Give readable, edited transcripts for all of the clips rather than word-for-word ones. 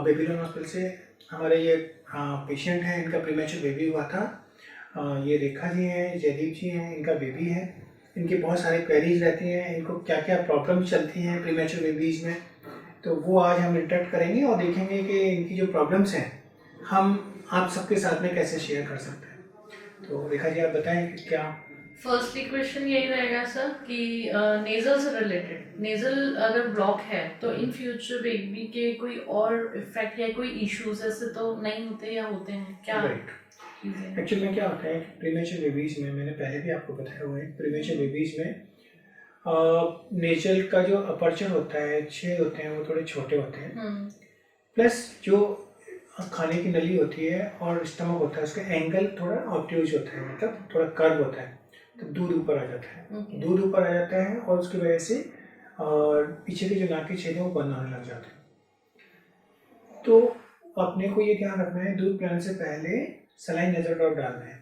Babylon hospital से हमारे ये पेशेंट हैं, इनका प्रीमेच्योर बेबी हुआ था। ये रेखा जी हैं, जयदीप जी हैं, इनका बेबी है। इनकी बहुत सारी क्वेरीज रहती हैं, इनको क्या क्या प्रॉब्लम चलती हैं प्रीमेच्योर बेबीज़ में, तो वो आज हम इंटरेक्ट करेंगे और देखेंगे कि इनकी जो प्रॉब्लम्स हैं हम आप सबके साथ में कैसे शेयर कर सकते हैं। तो रेखा जी आप बताएं कि क्या। फर्स्टली क्वेश्चन यही रहेगा सर कि नेजल से रिलेटेड, नेजल अगर ब्लॉक है तो इन फ्यूचर बेबी के कोई और इफेक्ट या कोई इश्यूज ऐसे तो नहीं होते या होते हैं क्या? राइट, एक्चुअली में क्या होता है कि प्रीमेच्योर बेबीज़ में, मैंने पहले भी आपको बताया हुआ है, प्रीमेच्योर बेबीज़ में नेजल का जो अपर्चर होता है, छेद होते हैं, वो थोड़े छोटे होते हैं। प्लस जो खाने की नली होती है और स्टमक होता है, उसका एंगल थोड़ा ऑब्ट्यूज होता है, मतलब थोड़ा कर्व होता है, तो दूध ऊपर आ जाता है। दूध ऊपर आ जाता है और उसकी वजह से पीछे के जो नाक के छेद हैं वो बंद होने लग जाते हैं। तो अपने को ये ध्यान रखना है, दूध पिलाने से पहले सलाइन नेजल ड्रॉप डालना है।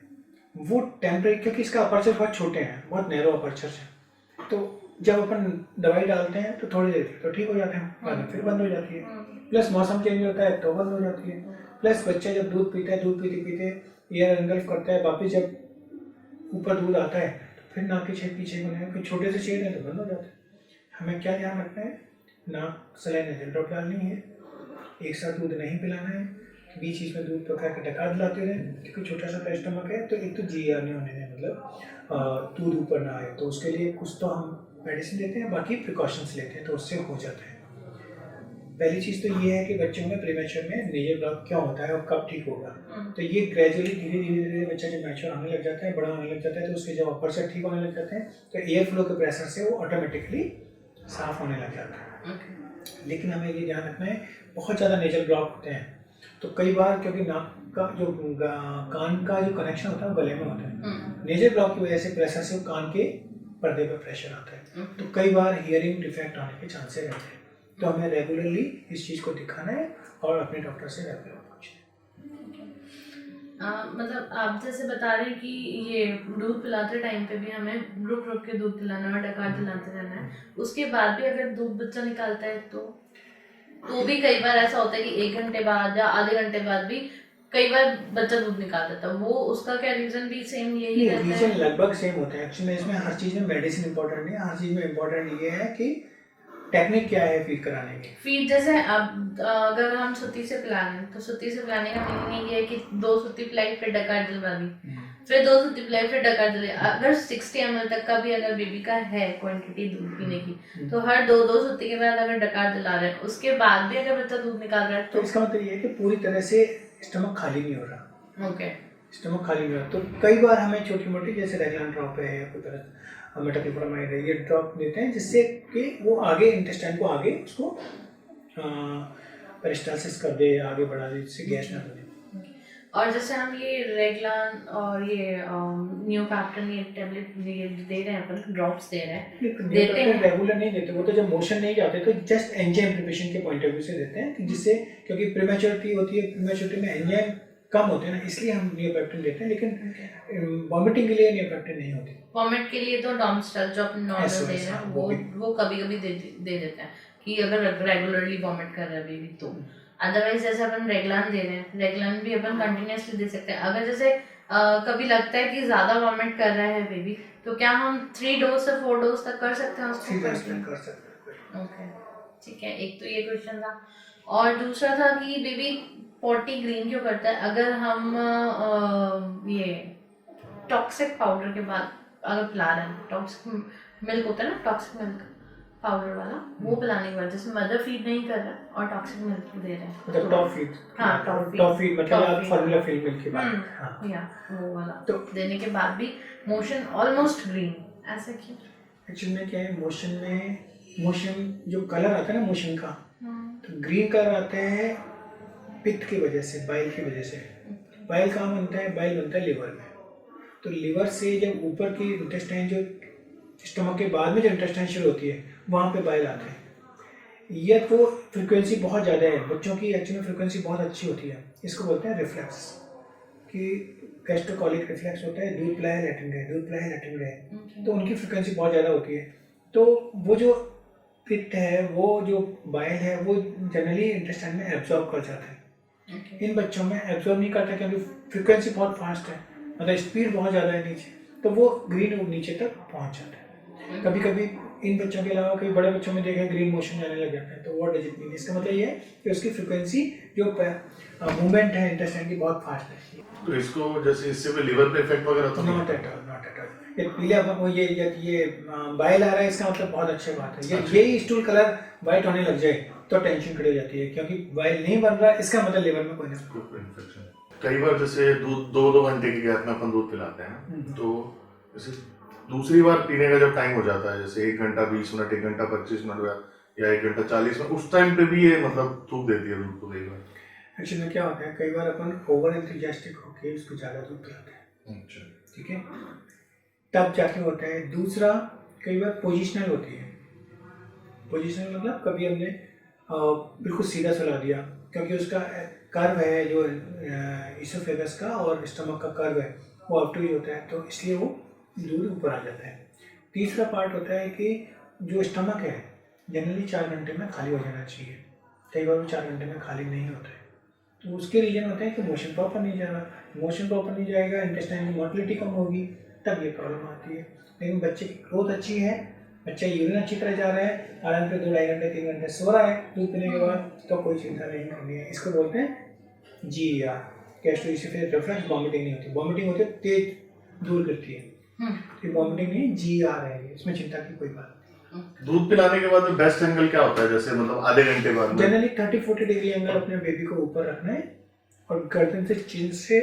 वो टेम्परेरी, क्योंकि इसका अपर्चर बहुत छोटे हैं, बहुत नैरो अपर्चर है, तो जब अपन दवाई डालते हैं तो थोड़ी देर तो ठीक हो जाते हैं, बाद में फिर बंद हो जाती है। प्लस मौसम चेंज होता है तो बंद हो जाती है। प्लस बच्चा जब दूध पीता है, दूध पीते पीते एयर एंगल्फ करता है, वापिस जब ऊपर दूध आता है तो फिर नाक के छेद पीछे बने हैं, फिर छोटे से छेद हैं तो बंद हो जाते हैं। हमें क्या ध्यान रखना है, नाक सलाइन नेजल ड्रॉप डालनी है, एक साथ दूध नहीं पिलाना है, बीच बीच में दूध पका के डकार दिलाते रहें, क्योंकि छोटा सा स्टमक है तो एक तो GER नहीं होने दें, मतलब दूध ऊपर ना आए, तो उसके लिए कुछ तो हम मेडिसिन देते हैं, बाकी प्रिकॉशंस लेते हैं तो उससे हो जाता है। पहली चीज़ तो ये है कि बच्चों में प्रीमेच्योर में नेजल ब्लॉक क्यों होता है और कब ठीक होगा। तो ये ग्रेजुअली धीरे धीरे धीरे बच्चा जब मैच्योर होने लग जाता है, बड़ा होने लग जाता है, तो उसके जब अपर्चर ठीक होने लग जाते हैं तो एयर फ्लो के प्रेशर से वो ऑटोमेटिकली साफ होने लग जाता है। लेकिन हमें ये ध्यान रखना है, बहुत ज़्यादा नेजल ब्लॉक होते हैं तो कई बार, क्योंकि नाक का जो कान का जो कनेक्शन होता है वो गले में होता है, नेजल ब्लॉक की वजह से प्रेशर से कान के पर्दे पर प्रेशर आता है, तो कई बार हियरिंग डिफेक्ट आने के चांसेस रहते हैं। तो हमें रेगुलरली इस चीज़ को दिखाना है और अपने डॉक्टर से रेगुलर मतलब आप जैसे बता रहे हैं कि ये दूध पिलाते टाइम पे भी हमें रुक रुक के दूध पिलाना और डकार दिलाते रहना है, उसके बाद भी अगर दूध बच्चा निकालता है तो भी कई बार ऐसा होता है कि 1 घंटे बाद या आधे घंटे बाद भी कई बार बच्चा दूध निकाल देता है, वो उसका क्या रीजन भी सेम यही रहता है? रीजन लगभग सेम होता है। एक्चुअली इसमें हर चीज़ में मेडिसिन इंपॉर्टेंट नहीं है, हर चीज़ में इंपॉर्टेंट ये है कि टेक्निक क्या है फीड कराने की। फीड जैसे अब अगर हम सुत्ती से पिलाने, तो सुत्ती से पिलाने का मीनिंग ये है कि 2 सुत्ती पिलाई फिर डकार दिलवा दी, फिर 2 सुत्ती पिलाई फिर डकार दिले। अगर 60 ml तक का भी अगर बेबी का है क्वांटिटी दूध पीने की, तो हर 2 सुत्ती के बाद अगर डकार दिला रहे हैं, उसके बाद भी अगर बच्चा दूध निकाल रहा है तो इसका मतलब ये है कि पूरी तरह से स्टमक खाली नहीं हो रहा। ओके, स्टमक खाली नहीं हो रहा। तो कई बार हमें छोटी मोटी जैसे रेगुलर ड्रॉप है या कोई तरह मेटाक्लोप्रामाइड है, ये ड्रॉप देते हैं जिससे कि वो आगे इंटेस्टाइन को आगे उसको पेरिस्टालसिस कर दे, आगे बढ़ा दे, जिससे गैस ना बने। और जैसे हम ये रेगलान और ये न्यूपैप्टन ये टैबलेट ये दे रहे हैं, अपन ड्रॉप्स दे रहे हैं, देते हैं रेगुलर नहीं देते, वो तो जब मोशन नहीं जाते तो जस्ट एंजाइम प्रिपरेशन के पॉइंट ऑफ व्यू से देते हैं, जिससे क्योंकि प्रीमेच्योरिटी होती है, प्रीमेच्योरिटी में एंजाइम कम होते हैं ना, इसलिए हम नियोपेप्टिन देते हैं। लेकिन वॉमिटिंग के लिए नियोपेप्टिन नहीं होती। वॉमिट के लिए तो डॉमस्टल जो अपन नॉर्मल दे रहे हैं वो कभी कभी दे देते हैं कि अगर रेगुलरली वॉमिट कर रहा है बेबी तो। अदरवाइज जैसे अपन रेगलान दे रहे हैं, रेगलान भी अपन कंटिन्यूसली दे सकते हैं। अगर जैसे कभी लगता है कि ज्यादा वॉमिट कर रहा है बेबी, तो क्या हम 3 डोज से 4 डोज तक कर सकते हैं उसको? कर सकते हैं। ओके, ठीक है। एक तो ये क्वेश्चन था, और दूसरा था कि बेबी पॉटी ग्रीन क्यों करता है? अगर हम ये टॉक्सिक पाउडर के बाद अगर पिला रहे हैं, टॉक्सिक मिल्क होता है ना, टॉक्सिक मिल्क पाउडर वाला, वो पिलाने के बाद जैसे मदर फीड नहीं कर रहा है और टॉक्सिक मिल्क दे रहे हैं, मतलब टॉप फीड। हाँ, टॉप फीड मतलब आप फार्मूला फीड मिल्क के बाद, हाँ, या वो वाला तो देने के बाद भी मोशन ऑलमोस्ट ग्रीन, ऐसा क्यों? एक्चुअली में क्या है, मोशन जो कलर आता है ना मोशन का, तो ग्रीन कलर आता है पित्त की वजह से, बाइल की वजह से। बाइल कहाँ बनता है? बाइल बनता है लिवर में। तो लिवर से जब ऊपर की इंटेस्टाइन, जो स्टमक के बाद में जो इंटेस्टाइन शुरू होती है, वहाँ पे बाइल आता है। ये तो फ्रिक्वेंसी बहुत ज़्यादा है बच्चों की, एक्चुअली फ्रिक्वेंसी बहुत अच्छी होती है। इसको बोलते हैं रिफ्लेक्स, कि गैस्ट्रोकोलिक रिफ्लेक्स होता है, दूध पिलाया लैट्रिन गए, दूध पिलाया लैट्रिन गए, तो उनकी फ्रिक्वेंसी बहुत ज़्यादा होती है। तो वो जो पित्त है वो जो बाइल है वो जनरली इंटेस्टाइन में एब्जॉर्ब कर जाता है। इन बच्चों में एब्जॉर्ब नहीं करता क्योंकि फ्रिक्वेंसी बहुत फास्ट है, मतलब स्पीड बहुत ज़्यादा है नीचे, तो वो ग्रीन नीचे तक पहुंच जाता है। कभी कभी इन बच्चों के अलावा कई बड़े बच्चों में देखें ग्रीन मोशन जाने लग जाता है, तो व्हाट डज इट मीन? इसका मतलब ये है कि उसकी फ्रिक्वेंसी जो मूवमेंट है इंटेस्टाइन की बहुत फास्ट है। तो इसको जैसे इससे कोई लिवर पे इफेक्ट वगैरह तो नहीं? Not at all, not at all. ये पीला वो ये बाइल आ रहा है, इसका मतलब बहुत अच्छी बात है। ये स्टूल कलर वाइट होने लग जाए तो टेंशन खड़ी हो जाती है, क्योंकि बाइल नहीं बन रहा, इसका मतलब लिवर में कोई इन्फेक्शन। कई बार जैसे दूध 2-2 घंटे के गैप में अपन दूध पिलाते हैं, तो जैसे दूसरी बार पीने का जब टाइम हो जाता है, जैसे 1 घंटा 20 मिनट, 1 घंटा 25 मिनट या 1 घंटा 40 मिनट, उस टाइम पे भी ये मतलब थूक देती है दूध को कई बार। एक्चुअली में क्या होता है, कई बार अपन ओवर एंथुसियास्टिक होके उसको ज़्यादा दूध पिलाते हैं, अच्छा, ठीक है, तब जाके होता है। दूसरा, कई बार पोजिशनल होती है। पोजिशनल मतलब कभी हमने बिल्कुल सीधा सुला दिया, क्योंकि उसका कर्व है जो इसोफेगस का और स्टमक का कर्व है वो ऑप्टिज होता है, तो इसलिए वो दूध ऊपर आ जाता है। तीसरा पार्ट होता है कि जो स्टमक है जनरली 4 घंटे में खाली हो जाना चाहिए, कई बार वो 4 घंटे में खाली नहीं होता है, तो उसके रीजन होते हैं कि मोशन प्रॉपर नहीं जा रहा, मोशन प्रॉपर नहीं जाएगा, इंटेस्टाइन की मोटिलिटी कम होगी, तब ये प्रॉब्लम आती है। लेकिन बच्चे की ग्रोथ अच्छी है, बच्चा यूरिन अच्छी तरह जा रहा है, आराम से 2-2.5 घंटे 3 घंटे सो रहा है दूध पीने के बाद, तो कोई चिंता नहीं करनी है। इसको बोलते हैं GER, गैस्ट्रोइसोफेजिक रिफ्लक्स। वॉमिटिंग नहीं होती, वॉमिटिंग होती है तेज दूर करती है, ये वॉमिटिंग नहीं, GER है, इसमें चिंता की कोई बात नहीं। दूध पिलाने के बाद बेस्ट एंगल क्या होता है, जैसे मतलब आधे घंटे बाद में? जनरली 30-40 डिग्री एंगल अपने बेबी को ऊपर रखना है, और गर्दन से चिन से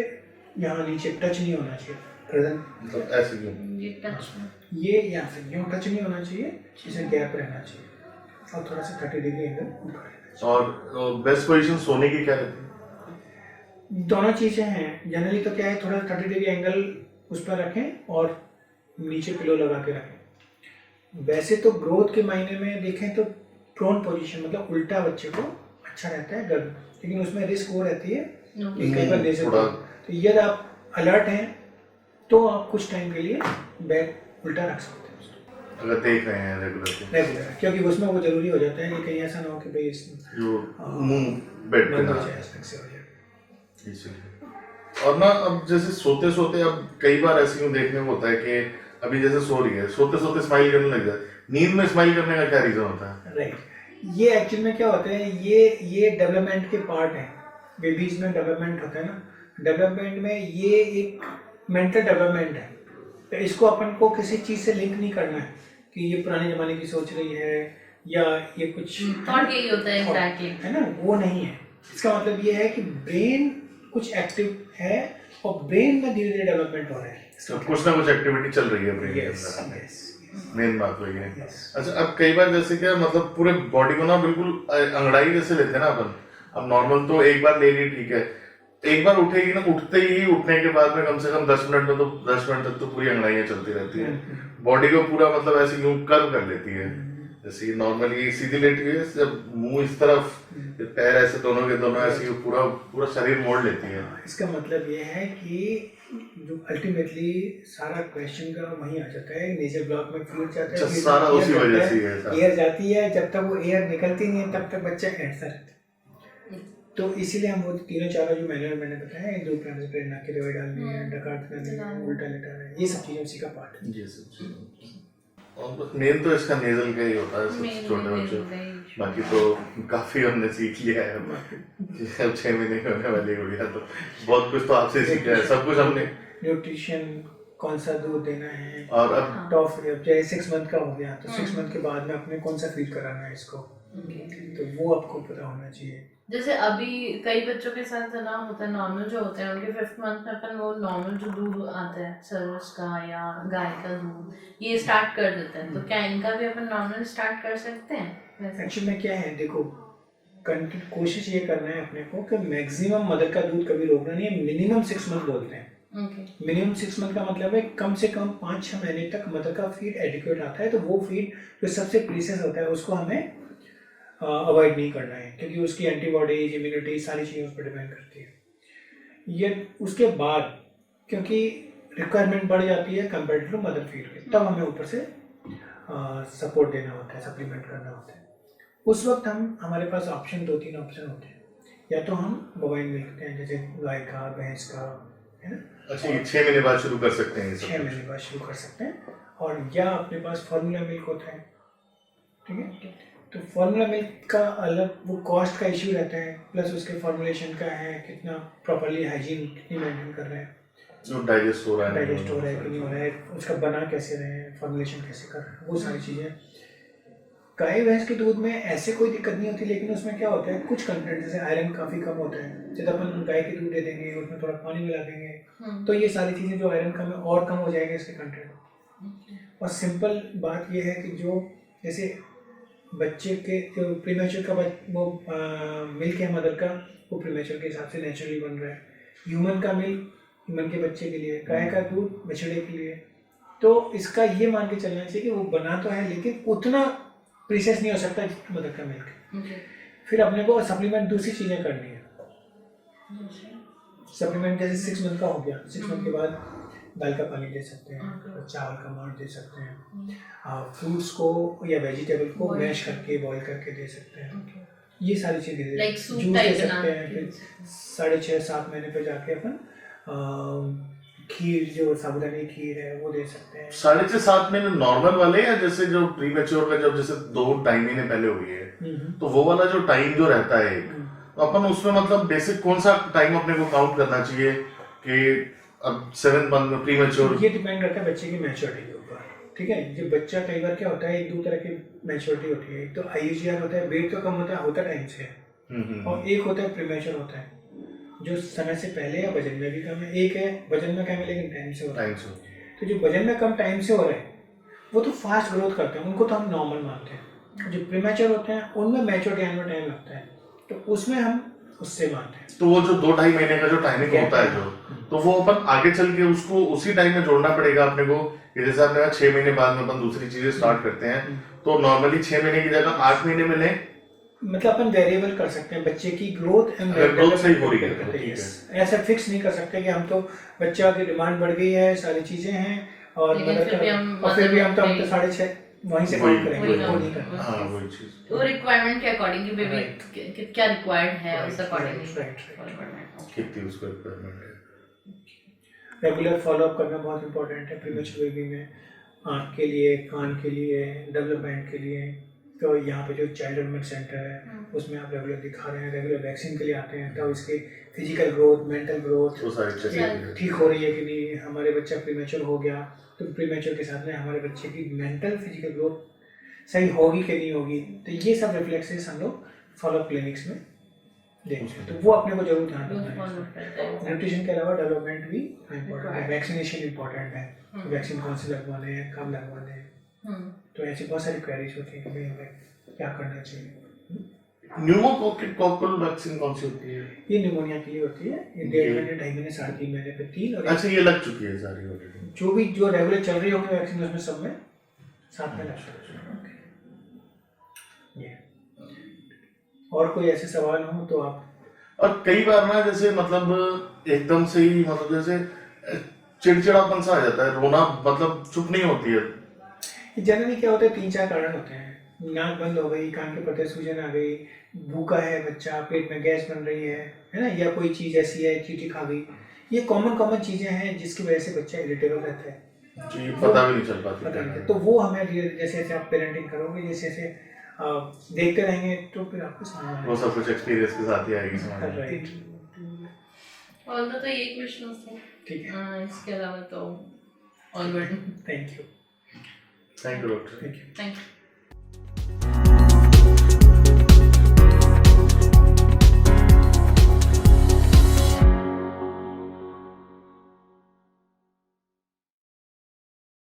यहाँ नीचे टच नहीं होना चाहिए। गर्दन मतलब ऐसे क्यों? ये टच में, ये यहाँ से यूँ टच नहीं होना चाहिए, इसे गैप रहना चाहिए, और थोड़ा सा 30 डिग्री एंगल ऊपर रहना चाहिए। और बेस्ट पोजीशन सोने की क्या रहती है? दोनों चीज़ें हैं। जनरली तो क्या है, थोड़ा 30 डिग्री एंगल उस पर रखें और नीचे पिलो लगा के रखें। वैसे तो ग्रोथ के मायने में देखें तो प्रोन पोजीशन मतलब उल्टा बच्चे को अच्छा रहता है गर्दन, लेकिन उसमें रिस्क वो रहती है कि कई बार दे सकते हैं। तो यदि आप अलर्ट हैं तो आप कुछ टाइम के लिए बैग उल्टा रख सकते हैं उसको, अगर देख रहे हैं रेगुलर, क्योंकि उसमें वो जरूरी हो जाता है कि कहीं ऐसा ना हो कि भाई जो मुंह बेड पे ना से हो जाए। इसलिए। और ना अब जैसे सोते सोते अब कई बार ऐसे यूँ देखने में होता है कि अभी जैसे सो रही है, सोते सोते स्माइल करने लग जाए, नींद में स्माइल करने का क्या रीजन होता है? राइट, ये एक्चुअली में क्या होता है, ये डेवलपमेंट के पार्ट है। बेबीज में डेवलपमेंट होता है ना, डेवलपमेंट में ये एक मेंटल डेवलपमेंट है, तो इसको अपन को किसी चीज़ से लिंक नहीं करना है कि ये पुराने ज़माने की सोच रही है या ये कुछ थॉट यही होता है एग्जैक्टली, है ना, वो नहीं है। इसका मतलब ये है कि ब्रेन कुछ एक्टिव है और ब्रेन में धीरे धीरे डेवलपमेंट हो रहा है, तो कुछ ना कुछ एक्टिविटी चल रही है ब्रेन के अंदर। मेन बात वही है। अच्छा, अब कई बार जैसे क्या मतलब पूरे बॉडी को ना बिल्कुल अंगड़ाई जैसे लेते हैं ना अपन, अब नॉर्मल तो एक बार ले ली ठीक है, एक बार उठेगी ना, उठते ही उठने के बाद में कम से कम 10 मिनट में तो 10 मिनट तक तो पूरी अंगड़ाइयाँ चलती रहती है, बॉडी को पूरा मतलब ऐसे यूं कर्व कर लेती है, जैसे नॉर्मली सीधी लेटी है, जब मुंह इस तरफ, पैर ऐसे दोनों के दोनों ऐसे पूरा पूरा शरीर मोड़ लेती है। इसका मतलब ये है कि जो अल्टीमेटली सारा क्वेश्चन का वहीं आ जाता है, नेजल ब्लॉक में फ्लूइड जाता है, सारा उसी वजह से है, एयर जाती है, जब तक वो एयर निकलती नहीं है तब तक बच्चा ऐसा रहता है। तो इसीलिए हम वो तीनों चारों जो मैंने बताया, जो प्रेरणा की दवाई डालनी है, डकार्ड करना है, उल्टा लेटाना है, ये सब चीज़ें उसी का पार्ट है। ये सब चीज़ें। और मेन तो इसका नेजल का ही होता है सब छोटे बच्चों, बाकी तो काफी हमने सीख लिया है, अब 6 महीने की होने वाली हो गया तो बहुत कुछ तो आपसे सीखा है, सब कुछ हमने। न्यूट्रिशन, कौन सा दूध देना है, और अब टॉप जैसे 6 मंथ का हो गया तो 6 मंथ के बाद में अपने कौन सा फीड कराना है इसको, तो वो आपको पता होना चाहिए। जैसे अभी कई बच्चों के साथ ना होता है, नॉर्मल जो होते हैं उनके 5th मंथ में अपन वो नॉर्मल जो दूध आता है सर्वस का या गाय का दूध ये स्टार्ट कर देते हैं, तो क्या इनका भी अपन नॉर्मल स्टार्ट कर सकते हैं? एक्चुअली में क्या है, देखो कोशिश ये करना है अपने को कि मैक्सिमम मदर का दूध कभी रोकना नहीं है, मिनिमम 6 मंथ बोलते हैं। मिनिमम 6 मंथ का मतलब है कम से कम 5-6 महीने तक मदर का फीड एडिक्वेट आता है, तो वो फीड जो सबसे प्रीसियस होता है उसको हमें अवॉइड नहीं करना है, क्योंकि उसकी एंटीबॉडीज, इम्यूनिटी, सारी चीज़ें उस पर डिपेंड करती है। ये उसके बाद क्योंकि रिक्वायरमेंट बढ़ जाती है कंपेयर टू मदर फीड के, तब हमें ऊपर से सपोर्ट देना होता है, सप्लीमेंट करना होता है, उस वक्त हमारे पास दो तीन ऑप्शन होते हैं। या तो हम बवाइन मिल्क दें, जैसे गाय का, भैंस का, है ना। अच्छा, ये 6 महीने बाद शुरू कर सकते हैं ये सब 6 महीने बाद शुरू कर सकते हैं। और या अपने पास फार्मूला मिल्क होता है, ठीक है। तो फार्मूला मिल्क का अलग वो कॉस्ट का इश्यू रहता है, प्लस उसके फॉर्मुलेशन का है, कितना प्रॉपर्ली हाइजीन कितनी मेंटेन कर रहे हैं, जो डाइजेस्ट हो रहा है कि नहीं हो रहा है, उसका बना कैसे रहे हैं, फॉर्मुलेशन कैसे कर रहे हैं, वो सारी चीज़ें। गाय भैंस के दूध में ऐसे कोई दिक्कत नहीं होती, लेकिन उसमें क्या होता है, कुछ कंटेंट जैसे आयरन काफ़ी कम होता है। जैसे अपन गाय के दूध दे देंगे, उसमें थोड़ा पानी मिला देंगे, तो ये सारी चीज़ें जो आयरन कम है और कम हो जाएंगे इसके कंटेंट। और सिंपल बात ये है कि जो जैसे बच्चे के जो प्रीमेच्योर का वो मिल्क है मदर का, वो प्रीमेच्योर के हिसाब से नेचुरली बन रहा है। ह्यूमन का मिल्क ह्यूमन के बच्चे के लिए, गाय का दूध बछड़े के लिए। तो इसका ये मान के चलना चाहिए कि वो बना तो है, लेकिन उतना प्रीसियस नहीं हो सकता जितना मदर का मिल्क। फिर अपने को सप्लीमेंट दूसरी चीज़ें करनी है। सप्लीमेंट जैसे 6 मंथ का हो गया, 6 मंथ के बाद दाल का पानी दे सकते हैं, चावल का मांड दे सकते हैं, फ्रूट्स को या वेजिटेबल को मैश करके बॉईल करके दे सकते हैं। ये सारी चीज़ें जूस दे सकते हैं। फिर 6.5-7 महीने पे जाके अपन खीर, जो साबुदानी खीर है, वो दे सकते हैं। 6.5-7 महीने नॉर्मल वाले, या जैसे जो प्रीमेच्योर का जब जैसे 2-2.5 महीने पहले हुई है, तो वो वाला जो टाइम जो रहता है तो अपन उसमें मतलब बेसिक कौन सा टाइम अपने को काउंट करना चाहिए कि अब 7 मंथ में प्रीमेच्योर? ये डिपेंड करता है बच्चे की मैच्योरिटी के ऊपर, ठीक है। जो बच्चा कई बार क्या होता है, एक दो तरह की मैच्योरिटी होती है। एक तो IUGR होता है, वेट तो कम होता टाइम से, और एक होता है प्रीमेच्योर होता है, जो समय से पहले या वजन में भी कम है। एक है वजन में कम है लेकिन टाइम से हो रहा है। तो जो वजन में कम टाइम से हो रहे हैं वो तो फास्ट ग्रोथ करते हैं, उनको तो हम नॉर्मल मानते हैं। जो प्रीमेच्योर होते हैं उनमें मैच्योरिटी आने में टाइम लगता है, तो उसमें हम उससे मानते हैं। तो वो जो 2-2.5 महीने का जो टाइमिंग होता है जो, तो वो अपन आगे चल के उसको उसी टाइम में जोड़ना पड़ेगा अपने को। जैसे आपने कहा 6 महीने बाद में अपन दूसरी चीजें स्टार्ट करते हैं, तो नॉर्मली 6 महीने की जगह 8 महीने में लें। मतलब अपन वेरिएबल कर सकते हैं बच्चे की ग्रोथ एंड ग्रोथ सही हो रही है, ऐसा फिक्स नहीं कर सकते कि हम तो बच्चा की डिमांड बढ़ गई है, सारी चीजें हैं, और फिर भी हम तो 6.5 वहीं से काउंट करेंगे, वो नहीं करना। हाँ, वही चीज वो रिक्वायरमेंट के अकॉर्डिंग कि बेबी क्या रिक्वायर्ड है, उस अकॉर्डिंगली कितनी उसको रिक्वायरमेंट है। रेगुलर फॉलोअप करना बहुत इंपॉर्टेंट है प्रीमेच्योर बेबी में, आँख के लिए, कान के लिए, डेवलपमेंट के लिए। तो यहाँ पे जो चाइल्ड डेवलपमेंट सेंटर है उसमें आप रेगुलर दिखा रहे हैं, रेगुलर वैक्सीन के लिए आते हैं, तब इसके फिजिकल ग्रोथ, मेंटल ग्रोथ ठीक हो रही है कि नहीं। हमारे बच्चा प्रीमेच्योर हो गया तो प्रीमेच्योर के साथ में हमारे बच्चे की मेंटल फिजिकल ग्रोथ सही होगी कि नहीं होगी। तो ये सब रिफ्लेक्सेस हम लोग फॉलोअप क्लिनिक्स में देखते हैं, तो वो अपने को जरूर ध्यान रखना है। न्यूट्रिशन के अलावा डेवलपमेंट भी इम्पोर्टेंट है, वैक्सीनेशन इम्पोर्टेंट है, वैक्सीन कौन से लगवाने हैं, कब लगवाने हैं। तो ऐसी बहुत सारी क्वेरीज होती है कि भाई हमें क्या करना चाहिए। न्यूमोकॉकल वैक्सीन कौन सी होती है? ये निमोनिया के लिए होती है। ये 1.5 महीने, 2.5 महीने, 3.5 महीने पे 3। और अच्छा, ये लग चुकी है सारी ऑलरेडी, जो रेगुलर चल रही होगी वैक्सीन, उसमें सब में साथ में लग सकते हैं। और कोई ऐसे सवाल हो तो आप। और कई बार ना जैसे मतलब एकदम से ही मतलब जैसे चिड़चिड़ापन सा आ जाता है, रोना मतलब चुप नहीं होती है। जनरली क्या होता है, 3-4 कारण होते हैं। नाक बंद हो गई, कान के पत्ते सूजन आ गई, भूखा है बच्चा, पेट में गैस बन रही है ना, या कोई चीज़ ऐसी है, चींटी खा गई। ये कॉमन चीज़ें हैं जिसकी वजह से बच्चा इरिटेबल रहता है जी, पता भी नहीं चल पाती। तो वो हमें जैसे जैसे आप पेरेंटिंग करोगे, जैसे जैसे देखते रहेंगे, तो फिर आपको समझ में वो सब कुछ एक्सपीरियंस के साथ ही आएगी समझ में। राइट। और तो ये क्वेश्चन थे, ठीक है। इसके अलावा तो all good. Thank you doctor. Thank you.